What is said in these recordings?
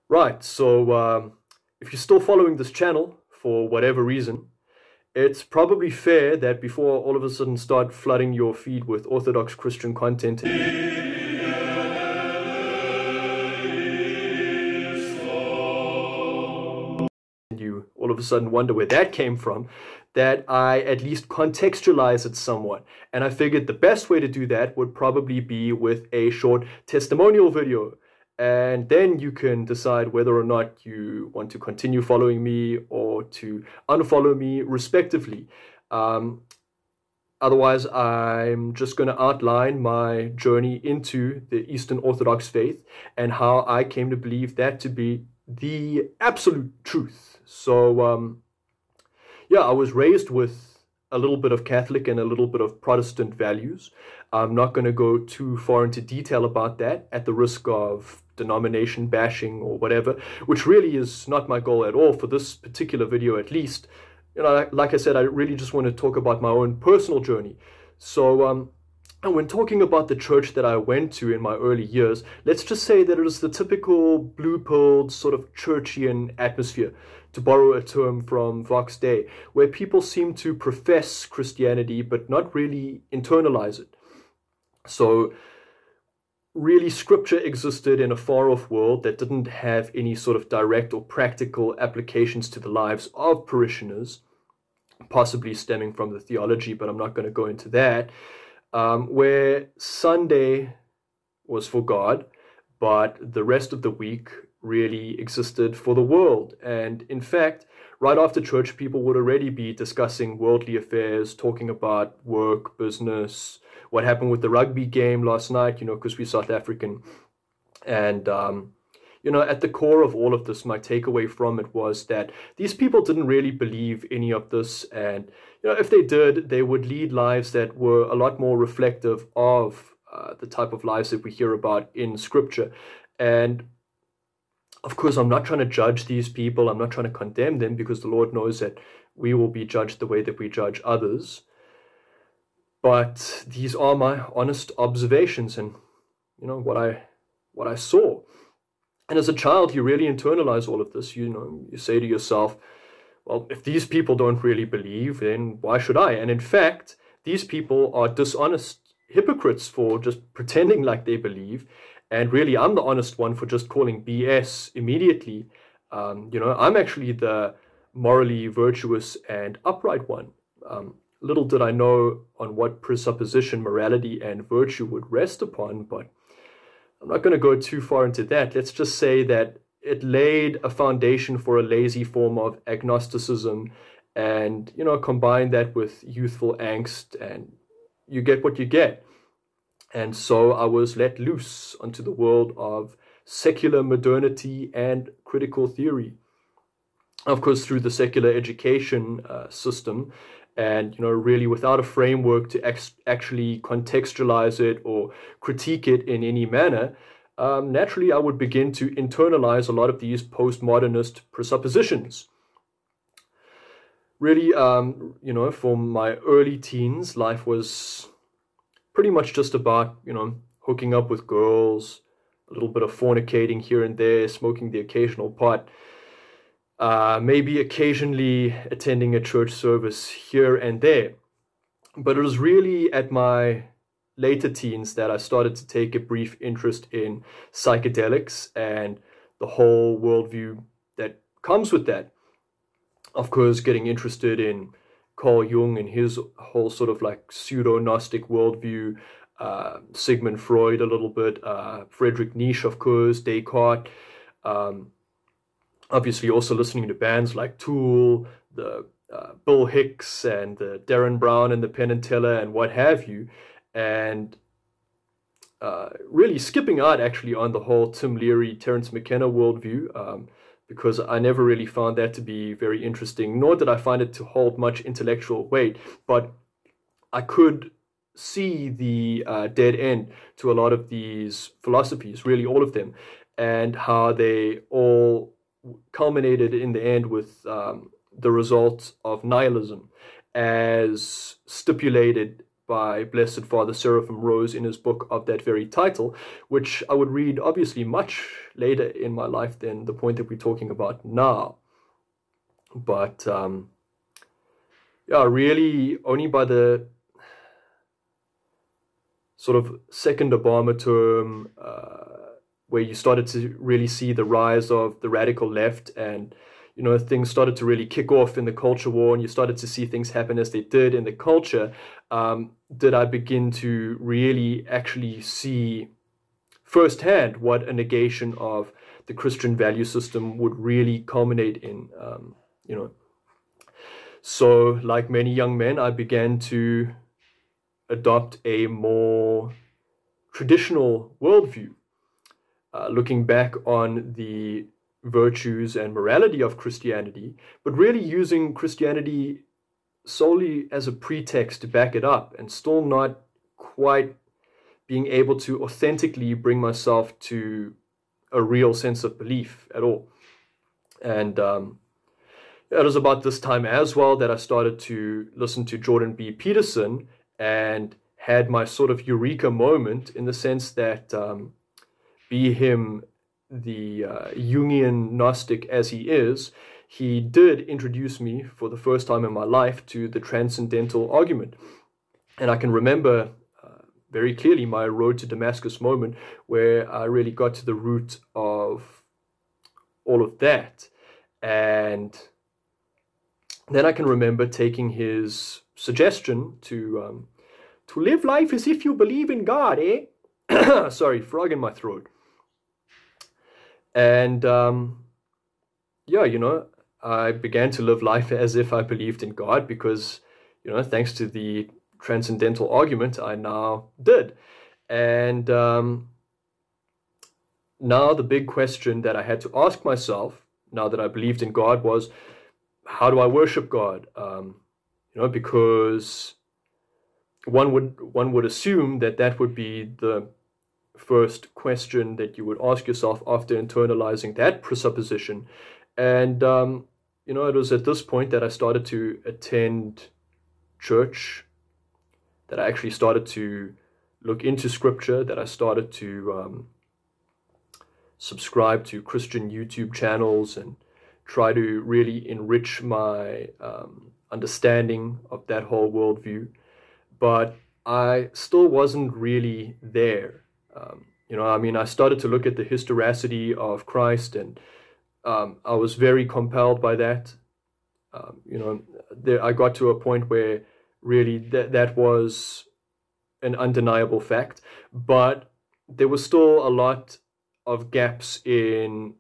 Right, so if you're still following this channel for whatever reason, it's probably fair that before all of a sudden start flooding your feed with Orthodox Christian content and you all of a sudden wonder where that came from, that I at least contextualize it somewhat. And I figured the best way to do that would probably be with a short testimonial video. And then you can decide whether or not you want to continue following me or to unfollow me, respectively. Um, Otherwise, I'm just going to outline my journey into the Eastern Orthodox faith and how I came to believe that to be the absolute truth. So, yeah, I was raised with a little bit of Catholic and a little bit of Protestant values. I'm not going to go too far into detail about that at the risk of denomination bashing or whatever, which really is not my goal at all for this particular video, at least. You know, like I said, I really just want to talk about my own personal journey. So, and when talking about the church that I went to in my early years, let's just say that it was the typical blue-pilled sort of churchian atmosphere, to borrow a term from Vox Day, where people seem to profess Christianity but not really internalize it. So really, scripture existed in a far-off world that didn't have any sort of direct or practical applications to the lives of parishioners, possibly stemming from the theology, but I'm not going to go into that, where Sunday was for God, but the rest of the week really existed for the world. And in fact, right after church, people would already be discussing worldly affairs, talking about work, business, what happened with the rugby game last night, because we're South African. And, at the core of all of this, my takeaway from it was that these people didn't really believe any of this. And, if they did, they would lead lives that were a lot more reflective of the type of lives that we hear about in Scripture. And of course, I'm not trying to judge these people. I'm not trying to condemn them, because the Lord knows that we will be judged the way that we judge others. But these are my honest observations and, what I saw. And as a child, you really internalize all of this. You say to yourself, well, if these people don't really believe, then why should I? And in fact, these people are dishonest hypocrites for just pretending like they believe. And really, I'm the honest one for just calling BS immediately. I'm actually the morally virtuous and upright one. Little did I know on what presupposition morality and virtue would rest upon, but I'm not going to go too far into that. Let's just say that it laid a foundation for a lazy form of agnosticism, and, combine that with youthful angst, and you get what you get. And so I was let loose onto the world of secular modernity and critical theory. Of course, through the secular education system, and really without a framework to actually contextualize it or critique it in any manner, naturally I would begin to internalize a lot of these postmodernist presuppositions. Really, for my early teens, life was pretty much just about, hooking up with girls, a little bit of fornicating here and there, smoking the occasional pot, maybe occasionally attending a church service here and there. But it was really at my later teens that I started to take a brief interest in psychedelics and the whole worldview that comes with that. Of course, getting interested in Carl Jung and his whole sort of like pseudo-Gnostic worldview, Sigmund Freud a little bit, Friedrich Nietzsche, of course, Descartes, obviously also listening to bands like Tool, the Bill Hicks and the Darren Brown and the Penn and Teller and what have you, and really skipping out actually on the whole Tim Leary, Terence McKenna worldview, because I never really found that to be very interesting, nor did I find it to hold much intellectual weight. But I could see the dead end to a lot of these philosophies, really all of them, and how they all culminated in the end with the result of nihilism, as stipulated by Blessed Father Seraphim Rose in his book of that very title, which I would read obviously much later in my life than the point that we're talking about now. But yeah, really only by the sort of second Obama term, where you started to really see the rise of the radical left, and things started to really kick off in the culture war, and you started to see things happen as they did in the culture, did I begin to really actually see firsthand what a negation of the Christian value system would really culminate in. So like many young men, I began to adopt a more traditional worldview, looking back on the virtues and morality of Christianity, but really using Christianity solely as a pretext to back it up, and still not quite being able to authentically bring myself to a real sense of belief at all. And it was about this time as well that I started to listen to Jordan B. Peterson, and had my sort of eureka moment, in the sense that be him the Jungian Gnostic as he is, he did introduce me for the first time in my life to the transcendental argument. And I can remember very clearly my road to Damascus moment, where I really got to the root of all of that. And then I can remember taking his suggestion to live life as if you believe in God, eh? Sorry, frog in my throat. And yeah, I began to live life as if I believed in God, because, thanks to the transcendental argument, I now did. And now the big question that I had to ask myself, now that I believed in God, was, how do I worship God? Because one would assume that would be the first question that you would ask yourself after internalizing that presupposition. And it was at this point that I started to attend church, that I actually started to look into scripture, that I started to subscribe to Christian YouTube channels and try to really enrich my understanding of that whole worldview. But I still wasn't really there. I started to look at the historicity of Christ, and I was very compelled by that. I got to a point where really that was an undeniable fact, but there was still a lot of gaps in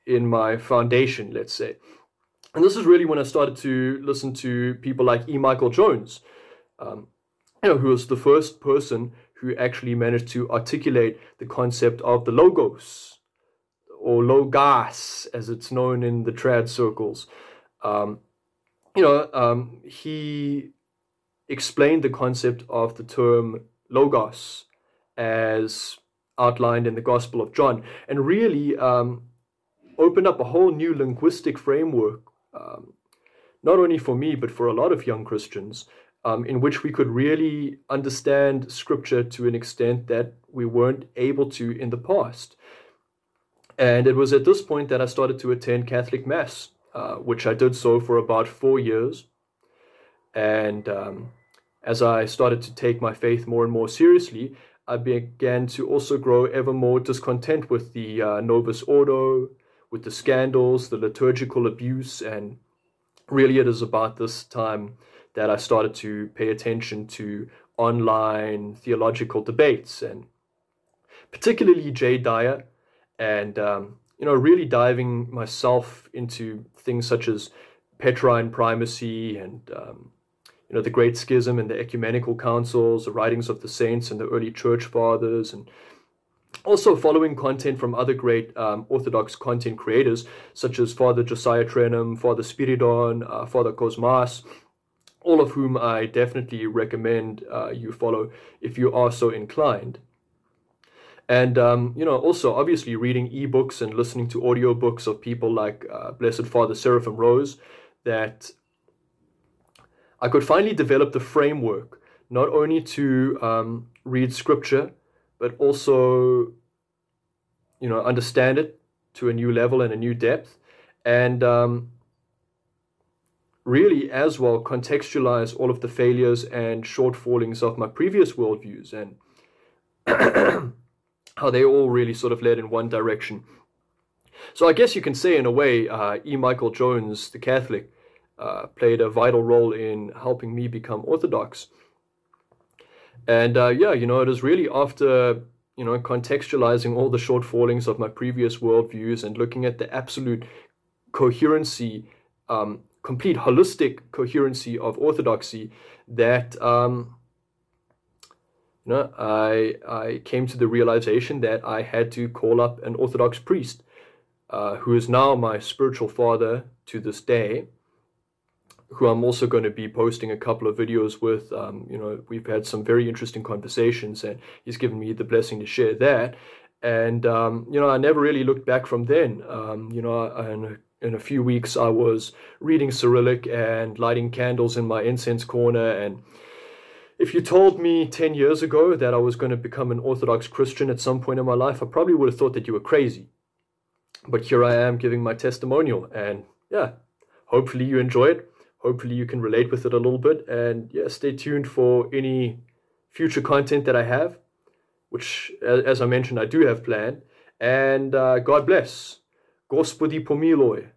my foundation, let's say. And this is really when I started to listen to people like E. Michael Jones, who was the first person who actually managed to articulate the concept of the logos, or logos, as it's known in the trad circles. He explained the concept of the term logos as outlined in the Gospel of John, and really opened up a whole new linguistic framework, not only for me, but for a lot of young Christians, in which we could really understand scripture to an extent that we weren't able to in the past. And it was at this point that I started to attend Catholic Mass, which I did so for about 4 years. And as I started to take my faith more and more seriously, I began to also grow ever more discontent with the Novus Ordo, with the scandals, the liturgical abuse. And really it is about this time that I started to pay attention to online theological debates, and particularly Jay Dyer, and really diving myself into things such as Petrine primacy, and the Great Schism and the ecumenical councils, the writings of the saints and the early church fathers, and also following content from other great Orthodox content creators such as Father Josiah Trenum, Father Spiridon, Father Cosmas, all of whom I definitely recommend you follow if you are so inclined. And, also obviously reading ebooks and listening to audiobooks of people like Blessed Father Seraphim Rose, that I could finally develop the framework, not only to read scripture, but also, you know, understand it to a new level and a new depth, and really as well contextualize all of the failures and shortfallings of my previous worldviews, and how they all really sort of led in one direction. So I guess you can say, in a way, E. Michael Jones, the Catholic, played a vital role in helping me become Orthodox. And yeah, you know, it is really after, you know, contextualizing all the shortfallings of my previous worldviews and looking at the absolute coherency, complete holistic coherency of Orthodoxy, that you know, I came to the realization that I had to call up an Orthodox priest, who is now my spiritual father to this day, who I'm also going to be posting a couple of videos with. You know, we've had some very interesting conversations, and he's given me the blessing to share that. And you know, I never really looked back from then. You know, in a few weeks, I was reading Cyrillic and lighting candles in my incense corner. And if you told me 10 years ago that I was going to become an Orthodox Christian at some point in my life, I probably would have thought that you were crazy. But here I am giving my testimonial, and yeah, hopefully you enjoy it. Hopefully you can relate with it a little bit, and yeah, stay tuned for any future content that I have, which, as I mentioned, I do have planned. And God bless. Gospodi pomiloj.